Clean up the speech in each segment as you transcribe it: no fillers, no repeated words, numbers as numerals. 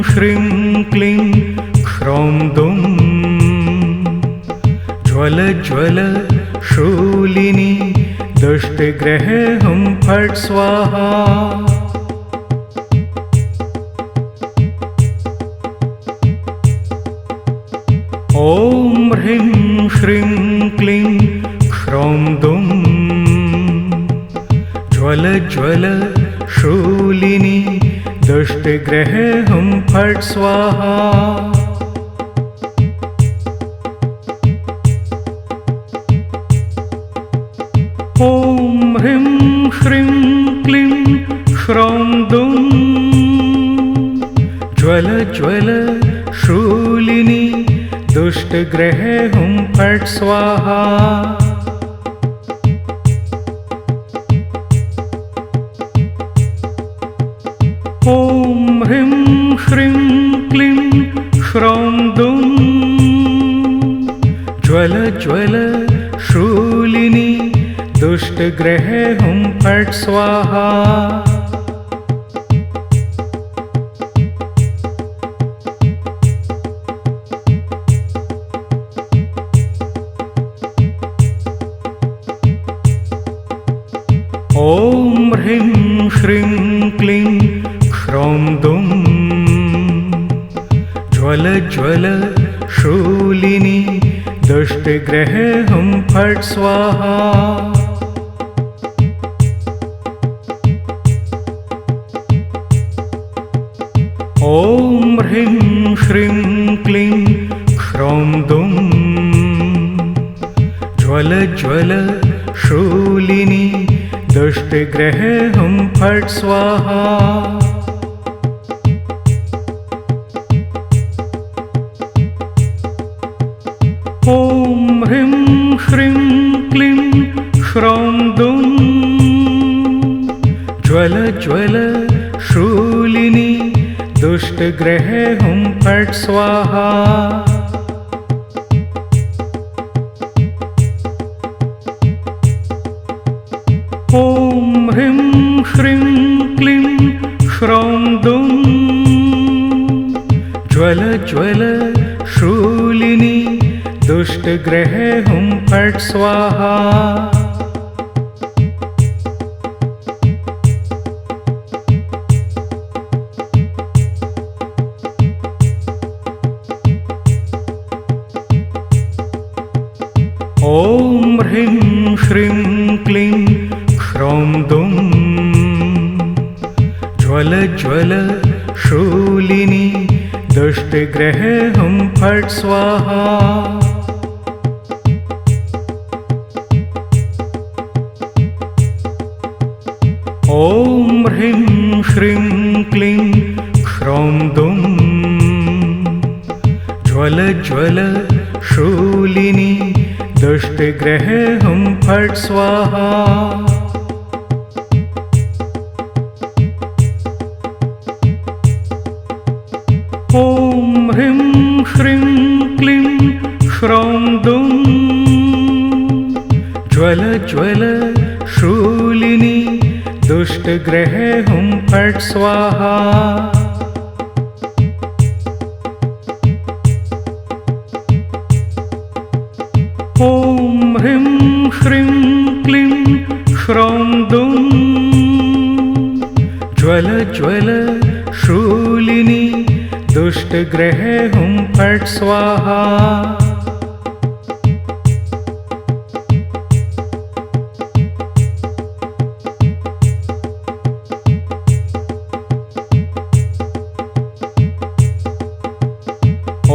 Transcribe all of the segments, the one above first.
श्रीं क्लीं ह्रौं दुं ज्वल ज्वल शूलिनी दुष्टग्रहे हुं फट् स्वाहा। ॐ ह्रीं श्रीं क्लीं ह्रौं दुं ज्वल ज्वल शूलिनी दुष्टग्रहे हुं फट् स्वाहा। ॐ ह्रीं श्रीं क्लीं ह्रौं दुं ज्वल ज्वल शूलिनी दुष्टग्रहे हुं फट् स्वाहा। ॐ ह्रीं श्रीं क्लीं ह्रौं दुं ज्वल ज्वल शूलिनी दुष्टग्रहे हुं फट् स्वाहा। ॐ ह्रीं श्रीं क्लीं ह्रौं दुं ज्वल ज्वल शूलिनी दुष्टग्रहे हुं फट् स्वाहा। ॐ ह्रीं श्रीं क्लीं ह्रौं दुं ज्वल ज्वल शूलिनी दुष्टग्रहे हुं फट् स्वाहा। ॐ ह्रीं श्रीं क्लीं ह्रौं दुं ज्वल ज्वल शूलिनी दुष्टग्रहे हुं फट् स्वाहा। ॐ ह्रीं श्रीं क्लीं ह्रौं दुं ज्वल ज्वल शूलिनी दुष्टग्रहे हुं फट् स्वाहा। ॐ ह्रीं श्रीं क्लीं ह्रौं दुं ज्वल ज्वल शूलिनी दुष्टग्रहे हुं फट् स्वाहा। ॐ ह्रीं श्रीं क्लीं ह्रौं दुं ज्वल ज्वल शूलिनी दुष्टग्रहे हुं फट् स्वाहा। ॐ ह्रीं श्रीं क्लीं ह्रौं दुं ज्वल ज्वल शूलिनी दुष्टग्रहे हुं फट् स्वाहा। ॐ ह्रीं श्रीं क्लीं ह्रौं दुं ज्वल ज्वल शूलिनी दुष्टग्रहे हुं फट् स्वाहा।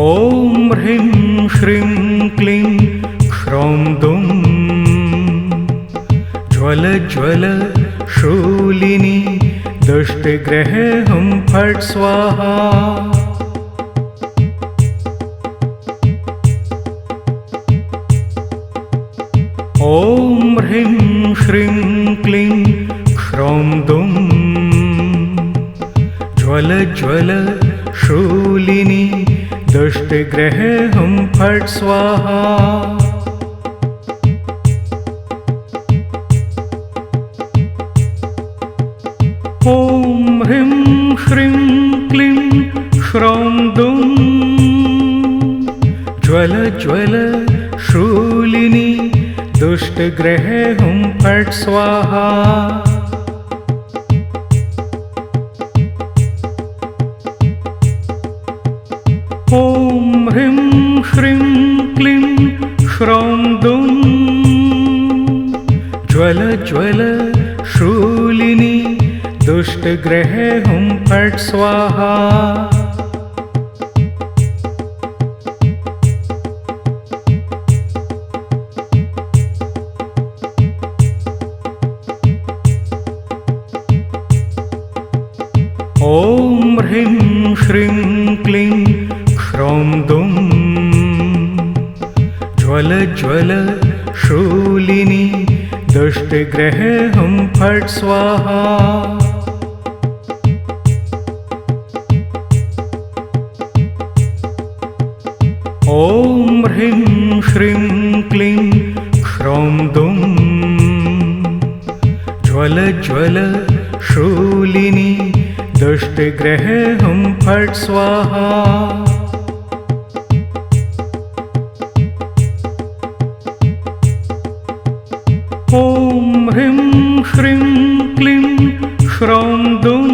ॐ ह्रीं श्रीं क्लीं ह्रौं दुं ज्वल ज्वल शूलिनी दुष्टग्रहे हुं फट् स्वाहा। ॐ ह्रीं श्रीं क्लीं ह्रौं दुं ज्वल ज्वल शूलिनी दुष्टग्रहे हुं फट् स्वाहा। ॐ ह्रीं श्रीं क्लीं ह्रौं दुष्टग्रह हुं फट् स्वाहा। ॐ ह्रीं श्रीं क्लीं श्रौं दुं ज्वल ज्वल शूलिनी दुष्टग्रह हुं फट् स्वाहा। ॐ ह्रीं श्रीं क्लीं श्रौं दुं ज्वल ज्वल शूलिनी दुष्टग्रह हुं फट् स्वाहा। ॐ ह्रीं श्रीं क्लीं श्रौं दुं ज्वल ज्वल शूलिनी दुष्टग्रह हुं फट् स्वाहा। ॐ ह्रीं श्रीं क्लीं श्रौं दुं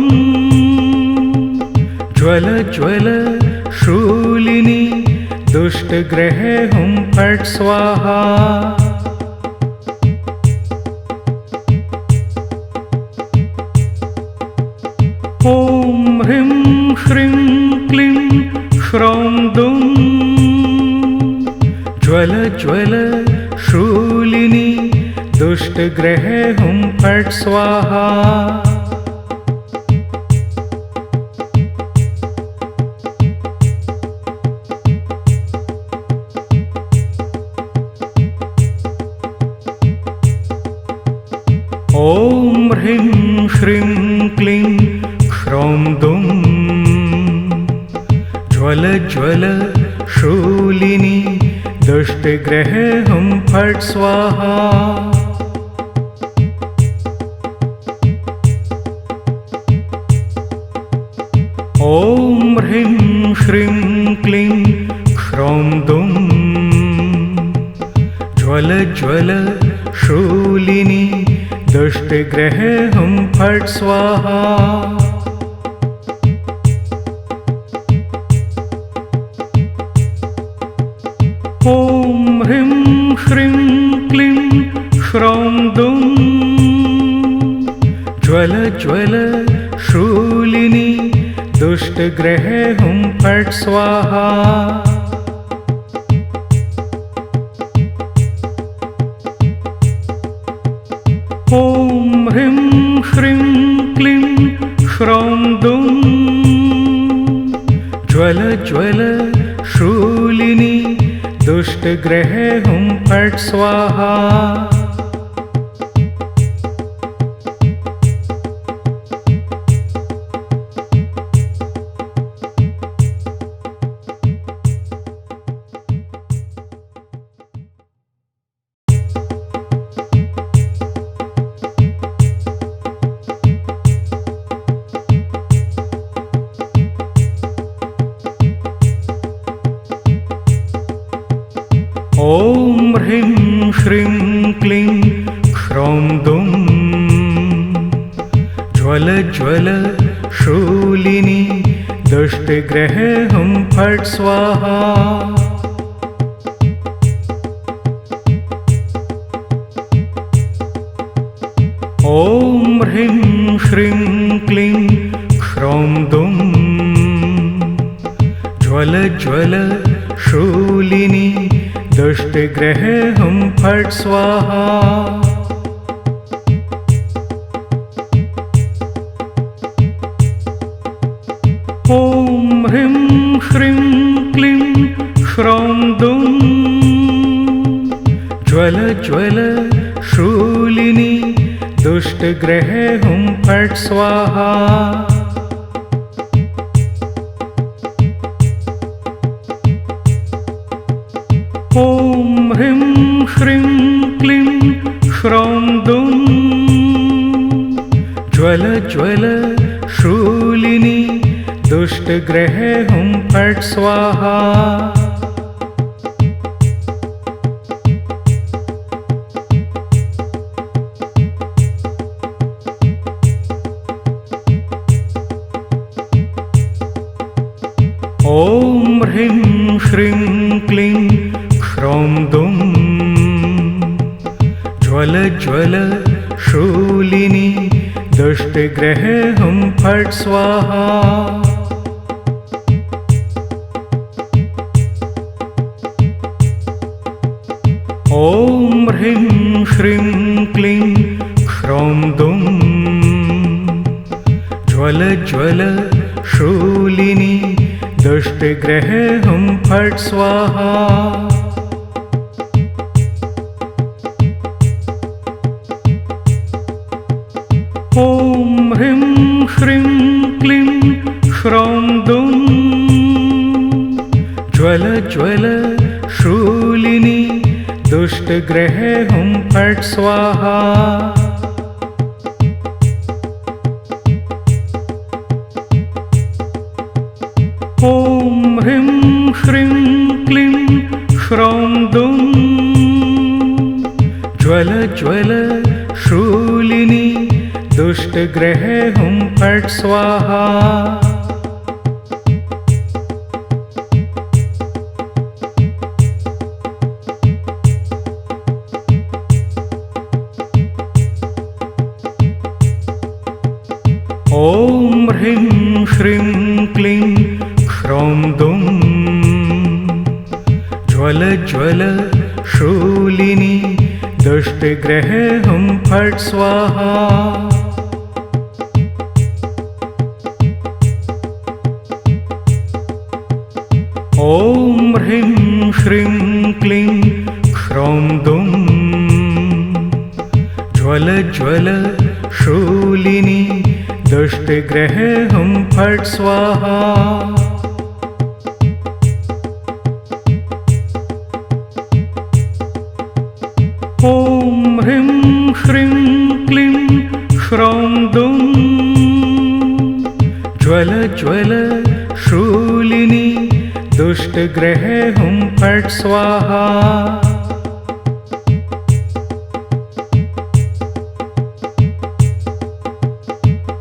ज्वल ज्वल शूलिनी दुष्टग्रह हुं फट् स्वाहा। ॐ ह्रीं श्रीं क्लीं श्रौं दुं ज्वल ज्वल शूलिनी दुष्टग्रह हुं फट् स्वाहा। ॐ ह्रीं श्रीं क्लीं श्रौं दुं ज्वल ज्वल शूलिनी दुष्टग्रह हुं फट् स्वाहा। ॐ ह्रीं श्रीं क्लीं श्रौं दुं ज्वल ज्वल शूलिनी दुष्टग्रह हुं फट् स्वाहा। ॐ ह्रीं श्रीं क्लीं श्रौं दुं ज्वल ज्वल शूलिनी दुष्टग्रह हुं फट् स्वाहा। ॐ ह्रीं श्रीं क्लीं श्रौं दुं ज्वल ज्वल शूलिनी दुष्टग्रह हुं फट् स्वाहा। ॐ ह्रीं श्रीं क्लीं श्रौं दुं ज्वल ज्वल शूलिनी दुष्टग्रह हुं फट् स्वाहा। ॐ ह्रीं श्रीं क्लीं श्रौं दुं ज्वल ज्वल शूलिनी दुष्टग्रह हुं फट् स्वाहा। ॐ ह्रीं श्रीं क्लीं श्रौं दुं ज्वल ज्वल शूलिनी दुष्टग्रह हुं फट् स्वाहा। ॐ ह्रीं श्रीं क्लीं श्रौं दुं ज्वल ज्वल शूलिनी दुष्टग्रह हुं फट् स्वाहा। ॐ ह्रीं श्रीं क्लीं क्ष्रौं दुं ज्वल ज्वल शूलिनी दुष्टग्रह हुं फट् स्वाहा। ॐ ह्रीं श्रीं क्लीं क्ष्रौं दुं ज्वल ज्वल शूलिनी दुष्टग्रह हुं फट् स्वाहा। ॐ ह्रीं श्रीं क्लीं क्ष्रौं दुं ज्वल ज्वल शूलिनी दुष्टग्रह हुं फट् स्वाहा। ॐ ह्रीं श्रीं क्लीं क्ष्रौं दुं ज्वल ज्वल शूलिनी दुष्टग्रह हुं फट् स्वाहा। ॐ ह्रीं श्रीं क्लीं क्ष्रौं दुं ज्वल ज्वल शूलिनी दुष्टग्रह हुं फट् स्वाहा। ॐ ह्रीं श्रीं क्लीं क्ष्रौं दुं ज्वल ज्वल शूलिनी दुष्टग्रह हुं फट् स्वाहा। ॐ ह्रीं श्रीं क्लीं क्ष्रौं दुं ज्वल ज्वल शूलिनी दुष्टग्रह हुं फट् स्वाहा।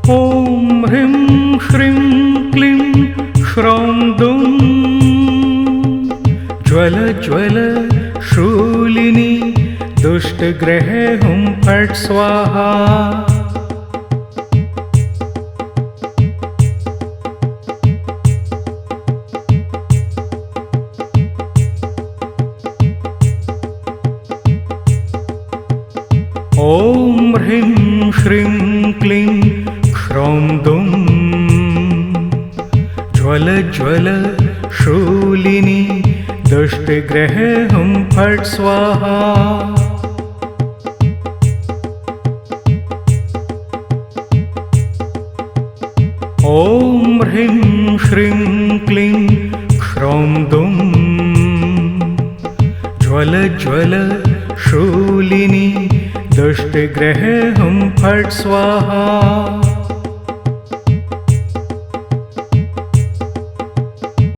ॐ ह्रीं श्रीं क्लीं क्ष्रौं दुं ज्वल ज्वल शूलिनी दुष्टग्रह हुं फट् स्वाहा। ॐ ह्रीं श्रीं क्लीं क्ष्रौं दुं ज्वल ज्वल शूलिनी दुष्टग्रह हुं फट् स्वाहा। ॐ ह्रीं श्रीं क्लीं क्ष्रौं दुं ज्वल ज्वल शूलिनी दुष्टग्रह हुं फट् स्वाहा।